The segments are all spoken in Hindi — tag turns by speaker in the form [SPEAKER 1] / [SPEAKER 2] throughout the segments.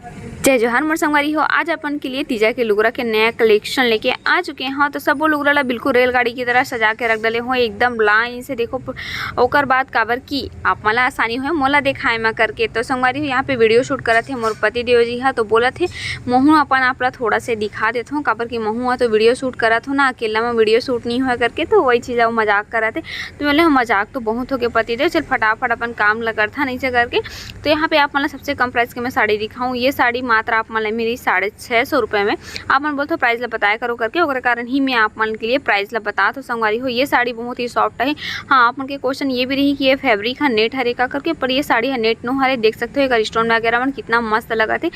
[SPEAKER 1] जय जोहार मोर संगवारी हो। आज अपन के लिए तीजा के लुगरा के नया कलेक्शन लेके आ चुके हैं। तो सब वो लुगरा ला बिल्कुल रेलगाड़ी की तरह सजा के रख डले हो एकदम लाइन से। देखो ओकर बाद काबर की आप मला आसानी हो मोला दिखाए में करके। तो संगवारी हो यहाँ पे वीडियो शूट करत थे मोर पति देव जी हा। तो बोला थे महू अपन आप ला थोड़ा से दिखा देता हूँ काबर की महू तो वीडियो शूट करत हो ना, अकेला में वीडियो शूट नहीं हुआ करके। तो वही चीज़ मजाक करते। तो बोले मजाक तो बहुत हो गया पति देव, चल फटाफट अपन काम लगा था नहीं से करके। तो यहाँ पे आप मतलब सबसे कम प्राइस के मैं साड़ी दिखाऊँ। ये साड़ी मात्र आप मन मेरी 650 रुपये में। आप मन बोलते हो प्राइस ला बताया करो करके, और कारण ही मैं आप मन के लिए प्राइस ला बता तो संगवारी हो। ये साड़ी बहुत ही सॉफ्ट है। हाँ, आप मन के क्वेश्चन ये भी रही कि ये फैब्रिक है नेट हरे का करके, पर ये साड़ी है नेट नो हरे। देख सकते हो एक स्टोन वगैरह मन कितना मस्त लगा थे।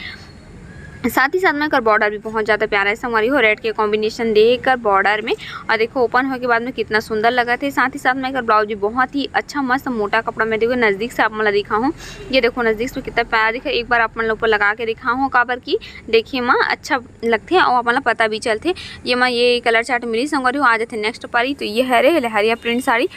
[SPEAKER 1] साथ ही साथ में कर बॉर्डर भी बहुत ज़्यादा प्यारा है संगवारी हो। रेड के कॉम्बिनेशन देकर बॉर्डर में, और देखो ओपन होने के बाद में कितना सुंदर लगा थे। साथ ही साथ में कर ब्लाउज भी बहुत ही अच्छा मस्त मोटा कपड़ा में। देखो नज़दीक से आप मतलब दिखा हूँ, ये देखो नज़दीक से कितना प्यारा दिखा। एक बार आप मतलब ऊपर लगा के दिखा हूँ काबर की देखिए माँ अच्छा लगते हैं और आप मतलब पता भी चलते। ये माँ ये कलर चार्ट मिली संगवारी हो। आ जाते नेक्स्ट पारी। तो ये है रे लहरिया प्रिंट साड़ी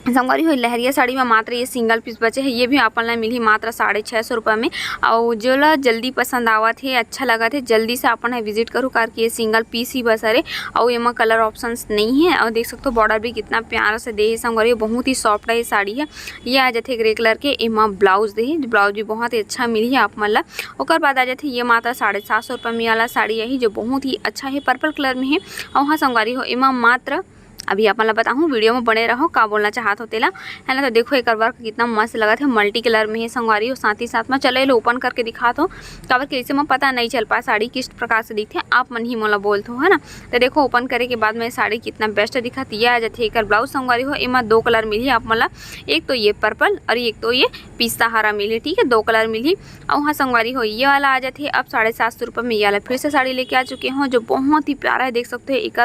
[SPEAKER 1] संगवारी हो। लहरिया साड़ी में मात्र ये सिंगल पीस बचे हैं। ये भी अपन ला मिली मात्र 650 रुपये में। और जो ला जल्दी पसंद आवत है अच्छा लगा थे जल्दी से अपन है विजिट करूँ कार कि ये सिंगल पीस ही बस अरे। और ये में कलर ऑप्शंस नहीं है। और देख सकते हो बॉर्डर भी कितना प्यारा से दे है संगवारी हो। बहुत ही सॉफ्ट है ये साड़ी है। ये आ जाते ग्रे कलर के एमा ब्लाउज दे, ब्लाउज भी बहुत ही अच्छा मिली है आप मन ला। और बाद आ जाते ये मात्र 750 रुपये में वाला साड़ी यही जो बहुत ही अच्छा है, पर्पल कलर में है। और हाँ संगवारी हो एमा मात्र अभी आप मतलब बताऊँ वीडियो में बने रहो का बोलना चाहत हो तेला है ना। तो देखो एक वर्क कितना मस्त लगा था, मल्टी कलर में है संगवारी हो। साथ ही साथ में चले लो ओपन करके दिखा दो काबर के इसे में पता नहीं चल पाया साड़ी किस प्रकार से दिखते आप मन ही मोला बोलते हो है ना। तो देखो ओपन करे के बाद में साड़ी कितना बेस्ट दिखाती है। आ जाती है ब्लाउज संगवारी हो। एमा 2 कलर मिली आप मला, एक तो ये पर्पल और एक तो ये पिस्ता हरा मिली। ठीक है 2 कलर मिली। और वहाँ संगवारी हो ये वाला आ जाती है अब 750 रुपये में। ये वाला फिर से साड़ी लेके आ चुके हैं जो बहुत ही प्यारा है। देख सकते हो एक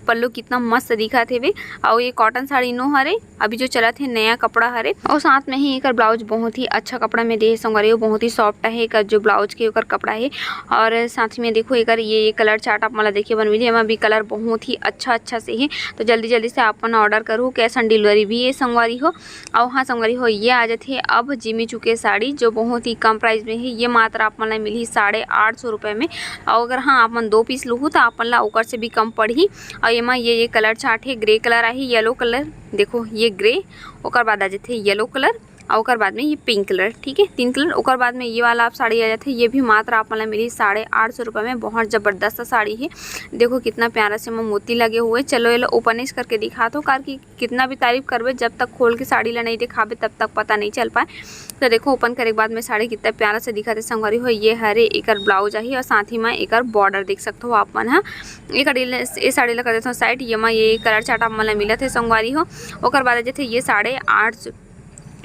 [SPEAKER 1] पल्लू कितना मस्त दिखा थे वे। और ये कॉटन साड़ी नो हरे अभी जो चला थे नया कपड़ा हरे। और साथ में ही एक ब्लाउज बहुत ही अच्छा कपड़ा में दे संगवारी हो। बहुत ही सॉफ्ट है एक जो ब्लाउज के ऊपर कपड़ा है। और साथ में देखो एक ये कलर चार्ट आप मला देखिए बन मिली। एम भी कलर बहुत ही अच्छा से है। तो जल्दी से आप ऑर्डर करूँ, कैश ऑन डिलीवरी भी है संगवारी हो। और हाँ संगवारी हो ये आ जाती है अब जिमी चुके साड़ी जो बहुत ही कम प्राइस में है। ये मात्र आप मला मिली 850 रुपये में। और अगर हाँ आप मन 2 पीस लूँ तो आप ला ओकर से भी कम पड़ी। और एमा ये कलर चार्ट है grey colour I yellow colour, देखो ये ग्रे, ओकर बाद आ जाते येलो कलर और ओकर बाद में ये पिंक कलर। ठीक है 3 कलर। ओकर बाद में ये वाला आप साड़ी आ जाते हैं। ये भी मात्र आप मतलब मिली 850 रुपये में। बहुत ज़बरदस्त साड़ी है। देखो कितना प्यारा से मोती लगे हुए। चलो ये ओपनिश करके दिखा दो कार की कितना भी तारीफ करवे जब तक खोल के साड़ी ला नहीं दिखावे तब तक पता नहीं चल पाए। तो देखो ओपन करे के बाद में साड़ी कितना प्यारा से दिखाते संगवारी हो। ये हरे एक ब्लाउज आई और साथ ही में एक बॉर्डर देख सकते हो आप मन। हाँ ये साड़ी ला कर देते हो साइड। ये में ये कलर चार्ट आप मन मिला थे संगवारी हो। ओकर बाद जैसे ये 850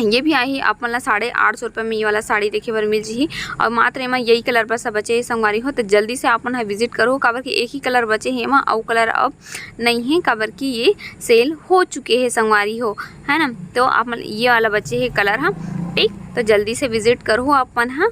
[SPEAKER 1] ये भी आई आप मतलब 850 रुपये में ये वाला साड़ी देखे बर मिल जी। और मात्र एमा यही कलर बस बचे है संगवारी हो। तो जल्दी से आप है विजिट करो काबर कि एक ही कलर बचे हैं एमा और कलर अब नहीं है काबर कि ये सेल हो चुके हैं संगवारी हो है ना। तो आप ये वाला बचे है कलर। हाँ ठीक, तो जल्दी से विजिट करो अपन। हाँ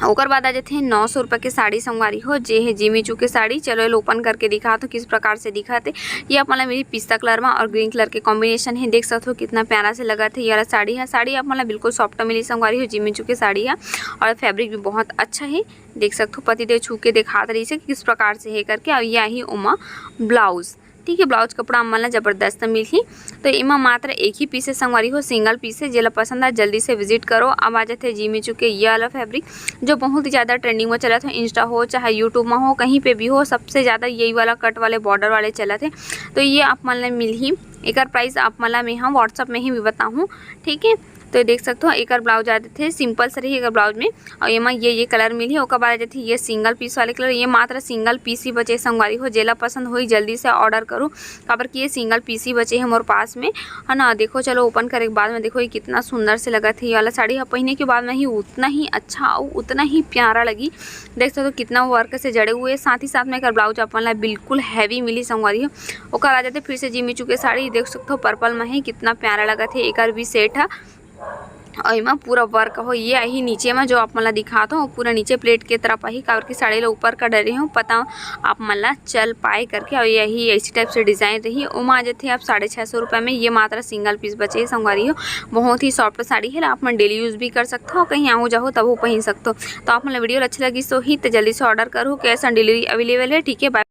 [SPEAKER 1] ओकर बाद आ जाते हैं 900 रुपये की साड़ी संगवारी हो जे है जिमी चू के साड़ी। चलो ये ओपन करके दिखा तो किस प्रकार से दिखाते। ये आप मतलब मेरी पिस्ता कलर में और ग्रीन कलर के कॉम्बिनेशन है। देख सकते हो कितना प्यारा से लगा था ये वाला साड़ी है। साड़ी आप मतलब बिल्कुल सॉफ्ट मिली संगवारी हो, जिमी चू के साड़ी है। और फैब्रिक भी बहुत अच्छा है। देख सकते हो पतिदेव छू के दिखा रही से किस प्रकार से है करके। और यह ही उमा ब्लाउज। ठीक है ब्लाउज कपड़ा मन ज़बरदस्त मिली। तो इमा मात्र एक ही पीस है संगवारी हो, सिंगल पीस है। जेला पसंद है जल्दी से विजिट करो। अब आ जाते जिमी चुके ये वाला फैब्रिक जो बहुत ही ज़्यादा ट्रेंडिंग में चला था। इंस्टा हो चाहे यूट्यूब में हो कहीं पे भी हो सबसे ज़्यादा यही वाला कट वाले बॉर्डर वाले चला थे। तो ये आप मन मिल ही एक प्राइस आप मला मैं हाँ व्हाट्सअप में ही भी बताऊँ। ठीक है तो देख सकते हो एक ब्लाउज आते थे सिंपल से रही ब्लाउज में। और एमा ये कलर मिली। ओकर बाद जाती ये सिंगल पीस वाले कलर। ये मात्र सिंगल पीस ही बचे संगवारी हो। जेला पसंद हुई जल्दी से ऑर्डर करूँ काबर कि ये सिंगल पीस ही बचे हैं मोर पास में है ना। देखो चलो ओपन करे के बाद में देखो ये कितना सुंदर से लगा था। ये वाला साड़ी पहनने के बाद में ही उतना ही अच्छा और उतना ही प्यारा लगी। देख सकते हो कितना वर्क से जड़े हुए। साथ ही साथ में एक ब्लाउज अपन ला बिल्कुल हैवी मिली संगवारी हो। ओकर आ जाते फिर से जिमी चुके साड़ी। देख सकते हो पर्पल में ही कितना प्यारा लगा था। एक भी सेट है और एमा पूरा वर्क हो ये ही नीचे में जो आप मला दिखाता हूँ पूरा नीचे प्लेट के तरफ ही काबर की साड़ी ला ऊपर का डरे हूँ पता आप मला चल पाए करके। और यही ऐसी टाइप से डिज़ाइन रही उमा जथे आप 650 रुपये में ये मात्र सिंगल पीस बचे संगवारी हो। बहुत ही सॉफ्ट साड़ी है आप मन डेली यूज़ भी कर सकते हो कहीं आओ जाओ तब वो पहन सकते हो। तो आप मतलब वीडियो अच्छी लगी सो ही तो जल्दी से ऑर्डर करो कैश ऑन डिलीवरी अवेलेबल है ठीक है।